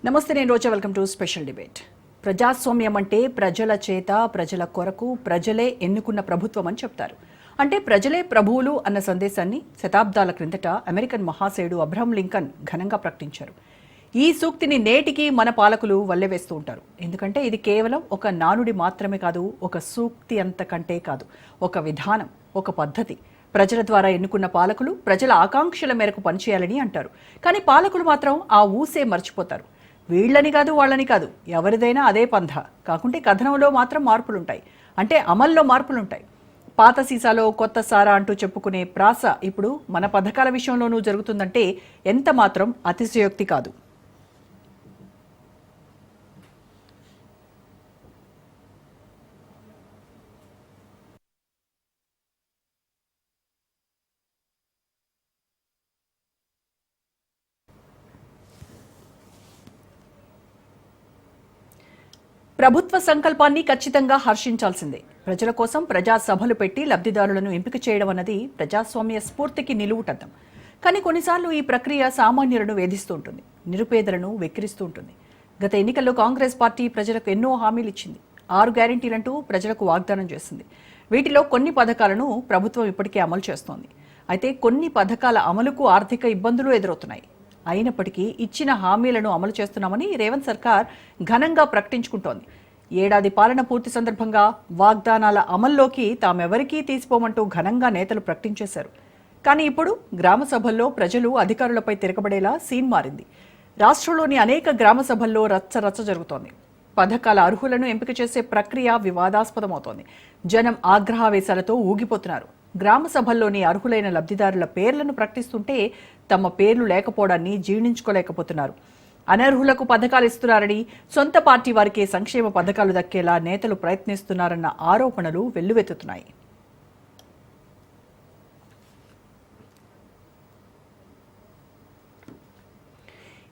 నమస్తే, నేను Roja. Welcome to special debate. ప్రజాస్వామ్యం అంటే ప్రజల చేత, ప్రజల కొరకు, ప్రజలే ఎన్నుకున్న ప్రభుత్వం అని చెప్తారు. అంటే ప్రజలే ప్రభువులు అన్న సందేశాన్ని శతాబ్దాల క్రిందట అమెరికన్ మహాశయుడు అబ్రహం లింకన్ ఘనంగా ప్రకటించారు. ఈ సూక్తిని నేటికి మన పాలకులు వల్లెవేస్తూ ఉంటారు. ఎందుకంటే ఇది కేవలం ఒక నానుడి మాత్రమే కాదు, ఒక సూక్తి అంతకంటే కాదు, ఒక విధానం, ఒక పద్ధతి. ప్రజల ద్వారా ఎన్నుకున్న పాలకులు ప్రజల ఆకాంక్షల మేరకు పనిచేయాలని అంటారు. కానీ పాలకులు మాత్రం ఆ ఊసే మర్చిపోతారు. వీళ్ళని కాదు, వాళ్ళని కాదు, ఎవరిదైనా అదే పంథ. కాకుంటే కథనంలో మాత్రం మార్పులుంటాయి, అంటే అమల్లో మార్పులుంటాయి. పాత సీసాలో కొత్త సారా అంటూ చెప్పుకునే ప్రాస ఇప్పుడు మన పథకాల విషయంలోనూ జరుగుతుందంటే ఎంత మాత్రం అతిశయోక్తి కాదు. ప్రభుత్వ సంకల్పాన్ని ఖచ్చితంగా హర్షించాల్సిందే. ప్రజల కోసం ప్రజా సభలు పెట్టి లబ్ధిదారులను ఎంపిక చేయడం అన్నది ప్రజాస్వామ్య స్ఫూర్తికి నిలువుటద్దం. కానీ కొన్నిసార్లు ఈ ప్రక్రియ సామాన్యులను వేధిస్తూ ఉంటుంది, నిరుపేదలను వెక్కిరిస్తూ ఉంటుంది. గత ఎన్నికల్లో కాంగ్రెస్ పార్టీ ప్రజలకు ఎన్నో హామీలు ఇచ్చింది. 6 గ్యారెంటీలంటూ ప్రజలకు వాగ్దానం చేసింది. వీటిలో కొన్ని పథకాలను ప్రభుత్వం ఇప్పటికే అమలు చేస్తోంది. అయితే కొన్ని పథకాల అమలుకు ఆర్థిక ఇబ్బందులు ఎదురవుతున్నాయి. అయినప్పటికీ ఇచ్చిన హామీలను అమలు చేస్తున్నామని రేవంత్ సర్కార్ ఘనంగా ప్రకటించుకుంటోంది. ఏడాది పాలన పూర్తి సందర్భంగా వాగ్దానాల అమల్లోకి తామెవరికీ తీసిపోమంటూ ఘనంగా నేతలు ప్రకటించేశారు. కానీ ఇప్పుడు గ్రామ సభల్లో ప్రజలు అధికారులపై తిరగబడేలా సీన్ మారింది. రాష్ట్రంలోని అనేక గ్రామ సభల్లో రచ్చ జరుగుతోంది. పథకాల అర్హులను ఎంపిక చేసే ప్రక్రియ వివాదాస్పదమవుతోంది. జనం ఆగ్రహావేశాలతో ఊగిపోతున్నారు. గ్రామ సభల్లోని అర్హులైన లబ్ధిదారుల పేర్లను ప్రకటిస్తుంటే తమ పేర్లు లేకపోవడాన్ని జీర్ణించుకోలేకపోతున్నారు. అనర్హులకు పథకాలు ఇస్తున్నారని, సొంత పార్టీ వారికే సంక్షేమ పథకాలు దక్కేలా నేతలు ప్రయత్నిస్తున్నారన్న ఆరోపణలు వెల్లువెత్తుతున్నాయి.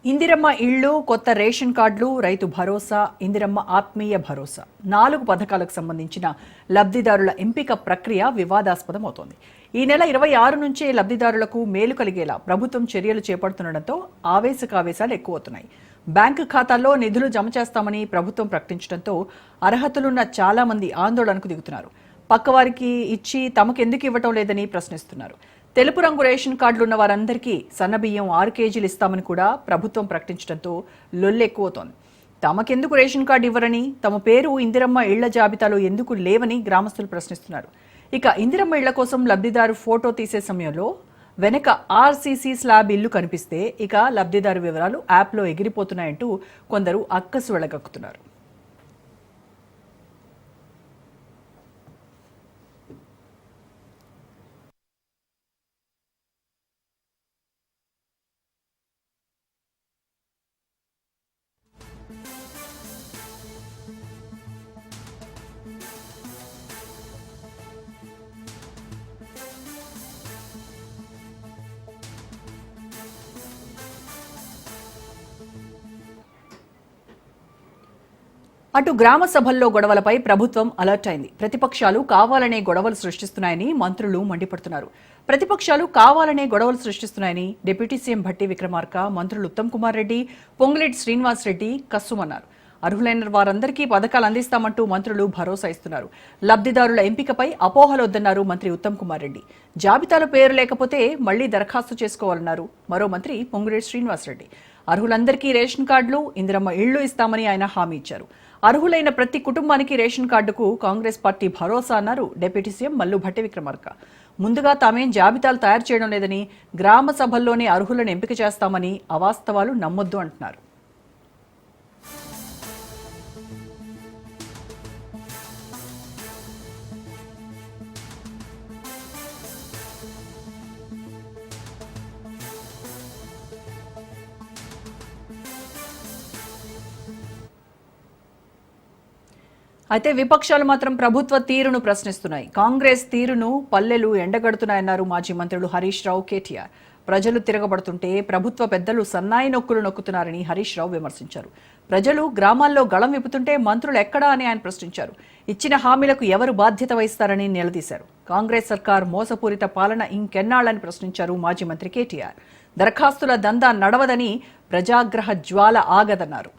ఇందిరమ్మ ఇళ్లు, కొత్త రేషన్ కార్డులు, రైతు భరోసా, ఇందిరమ్మ ఆత్మీయ భరోసా 4 పథకాలకు సంబంధించిన లబ్ధిదారుల ఎంపిక ప్రక్రియ వివాదాస్పదమవుతోంది. ఈ నెల 26 నుంచే లబ్ధిదారులకు మేలు కలిగేలా ప్రభుత్వం చర్యలు చేపడుతుండటంతో ఆవేశకావేశాలు ఎక్కువవుతున్నాయి. బ్యాంకు ఖాతాల్లో నిధులు జమ చేస్తామని ప్రభుత్వం ప్రకటించడంతో అర్హతలున్న చాలా మంది ఆందోళనకు దిగుతున్నారు. పక్కవారికి ఇచ్చి తమకెందుకు ఇవ్వటం లేదని ప్రశ్నిస్తున్నారు. తెలుపు రంగు రేషన్ కార్డులున్న వారందరికీ సన్నబియ్యం 6 కేజీలు ఇస్తామని కూడా ప్రభుత్వం ప్రకటించడంతో లొల్లెక్కువతోంది. తమకెందుకు రేషన్ కార్డు ఇవ్వరని, తమ పేరు ఇందిరమ్మ ఇళ్ల జాబితాలో ఎందుకు లేవని గ్రామస్తులు ప్రశ్నిస్తున్నారు. ఇక ఇందిరమ్మ ఇళ్ల కోసం లబ్ధిదారు ఫోటో తీసే సమయంలో వెనక ఆర్సీసీ స్లాబ్ ఇల్లు కనిపిస్తే ఇక లబ్ధిదారు వివరాలు యాప్లో ఎగిరిపోతున్నాయంటూ కొందరు అక్కసు వెళ్లగక్కుతున్నారు. అటు గ్రామ సభల్లో గొడవలపై ప్రభుత్వం అలర్ట్ అయింది. ప్రతిపక్షాలు కావాలనే గొడవలు సృష్టిస్తున్నాయని మంత్రులు మండిపడుతున్నారు. ప్రతిపక్షాలు కావాలనే గొడవలు సృష్టిస్తున్నాయని డిప్యూటీ సీఎం భట్టి విక్రమార్క, మంత్రులు ఉత్తమ్ కుమార్ రెడ్డి, పొంగులేటి శ్రీనివాస్ రెడ్డి కస్సుమన్నారు. అర్హులైన వారందరికీ పథకాలు అందిస్తామంటూ మంత్రులు భరోసా ఇస్తున్నారు. లబ్ధిదారుల ఎంపికపై అపోహలొద్దన్నారు మంత్రి ఉత్తమ్ కుమార్ రెడ్డి. జాబితాలో పేరు లేకపోతే మళ్లీ దరఖాస్తు చేసుకోవాలన్నారు మరో మంత్రి పొంగులేటి శ్రీనివాస్ రెడ్డి. అర్హులందరికీ రేషన్ కార్డులు, ఇందిరమ్మ ఇళ్లు ఇస్తామని ఆయన హామీ ఇచ్చారు. అర్హులైన ప్రతి కుటుంబానికి రేషన్ కార్డుకు కాంగ్రెస్ పార్టీ భరోసా అన్నారు డిప్యూటీ సీఎం మల్లు భట్టి విక్రమార్క. ముందుగా తామేం జాబితాలు తయారు చేయడం లేదని, గ్రామ సభల్లోనే అర్హులను ఎంపిక చేస్తామని అవాస్తవాలు నమ్మొద్దు అంటున్నారు. అయితే విపక్షాలు మాత్రం ప్రభుత్వ తీరును ప్రశ్నిస్తున్నాయి. కాంగ్రెస్ తీరును పల్లెలు ఎండగడుతున్నాయన్నారు మాజీ మంత్రులు హరీష్ రావు, కేటీఆర్. ప్రజలు తిరగబడుతుంటే ప్రభుత్వ పెద్దలు సన్నాయి నొక్కులు నొక్కుతున్నారని హరీష్ రావు విమర్శించారు. ప్రజలు గ్రామాల్లో గళం విప్పుతుంటే మంత్రులు ఎక్కడా అని ఆయన ప్రశ్నించారు. ఇచ్చిన హామీలకు ఎవరు బాధ్యత వహిస్తారని నిలదీశారు. కాంగ్రెస్ సర్కార్ మోసపూరిత పాలన ఇంకెన్నాళ్లని ప్రశ్నించారు మాజీ మంత్రి కేటీఆర్. దరఖాస్తుల దందా నడవదని, ప్రజాగ్రహ జ్వాల ఆగదన్నారు.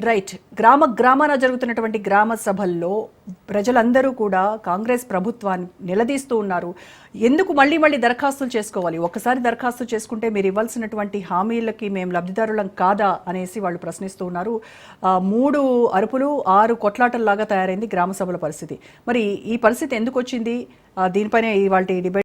రైట్. గ్రామాన జరుగుతున్నటువంటి గ్రామ సభల్లో ప్రజలందరూ కూడా కాంగ్రెస్ ప్రభుత్వాన్ని నిలదీస్తూ ఉన్నారు. ఎందుకు మళ్ళీ దరఖాస్తులు చేసుకోవాలి? ఒక్కసారి దరఖాస్తు చేసుకుంటే మీరు ఇవ్వాల్సినటువంటి హామీలకి మేము లబ్ధిదారులం కాదా అనేసి వాళ్ళు ప్రశ్నిస్తూ ఉన్నారు. 3 అరుపులు 6 కొట్లాటల్లాగా తయారైంది గ్రామ సభల పరిస్థితి. మరి ఈ పరిస్థితి ఎందుకు వచ్చింది? దీనిపైన ఇవాల్టి డిబేట్